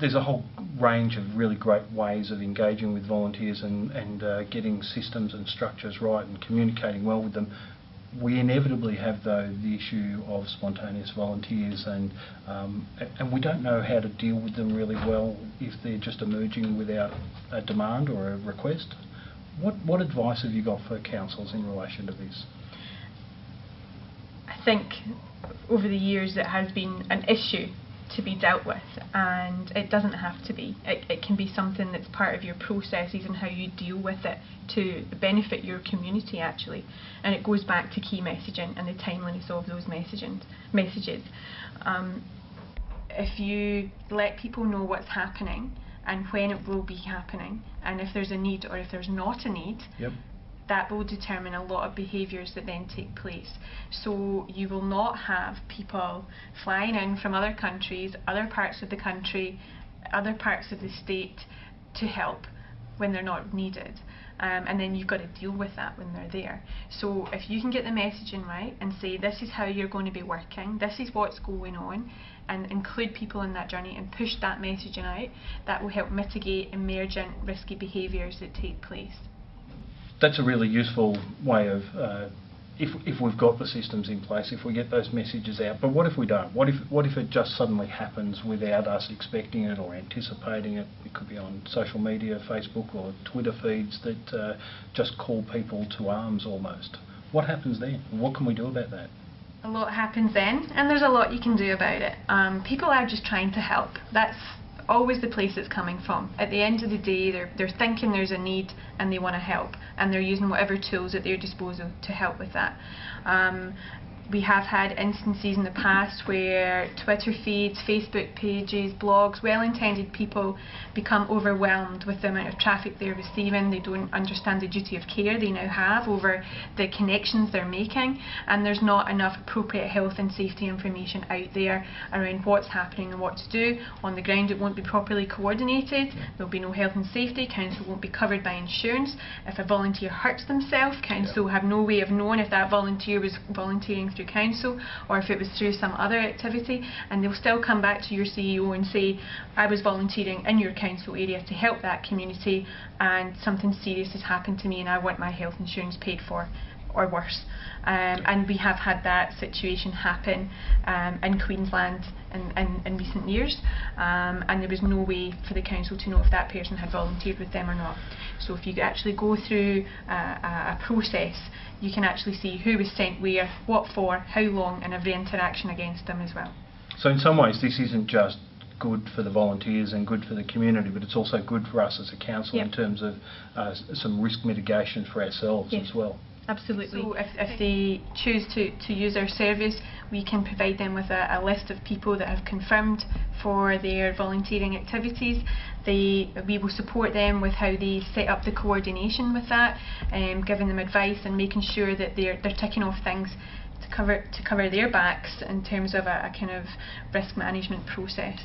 there's a whole range of really great ways of engaging with volunteers and getting systems and structures right and communicating well with them. We inevitably have, though, the issue of spontaneous volunteers, and we don't know how to deal with them really well if they're just emerging without a demand or a request. What advice have you got for councils in relation to this? I think over the years it has been an issue to be dealt with, and it doesn't have to be. It can be something that's part of your processes and how you deal with it to benefit your community, actually. And it goes back to key messaging and the timeliness of those messages. If you let people know what's happening and when it will be happening, and if there's a need or if there's not a need, yep, that will determine a lot of behaviours that then take place. So you will not have people flying in from other countries, other parts of the country, other parts of the state to help when they're not needed. And then you've got to deal with that when they're there. So if you can get the messaging right and say, this is how you're going to be working, this is what's going on, and include people in that journey and push that messaging out, that will help mitigate emergent risky behaviours that take place. That's a really useful way of, if we've got the systems in place, if we get those messages out. But what if we don't? What if it just suddenly happens without us expecting it or anticipating it? It could be on social media, Facebook or Twitter feeds that just call people to arms almost. What happens then? What can we do about that? A lot happens then, and there's a lot you can do about it. People are just trying to help. That's always the place it's coming from. At the end of the day, they're thinking there's a need and they want to help, and they're using whatever tools at their disposal to help with that. We have had instances in the past where Twitter feeds, Facebook pages, blogs, well-intended people become overwhelmed with the amount of traffic they're receiving. They don't understand the duty of care they now have over the connections they're making, and there's not enough appropriate health and safety information out there around what's happening and what to do. On the ground it won't be properly coordinated, there'll be no health and safety, council won't be covered by insurance. If a volunteer hurts themselves, council have no way of knowing if that volunteer was volunteering through council or if it was through some other activity, and they'll still come back to your CEO and say, I was volunteering in your council area to help that community and something serious has happened to me and I want my health insurance paid for, or worse. And we have had that situation happen in Queensland in recent years, and there was no way for the council to know if that person had volunteered with them or not. So if you actually go through a process, you can actually see who was sent where, what for, how long, and every interaction against them as well. So in some ways this isn't just good for the volunteers and good for the community, but it's also good for us as a council, yep, in terms of some risk mitigation for ourselves, yes, as well. Absolutely. So if they choose to use our service, we can provide them with a list of people that have confirmed for their volunteering activities. We will support them with how they set up the coordination with that, giving them advice and making sure that they're ticking off things to cover their backs in terms of a kind of risk management process.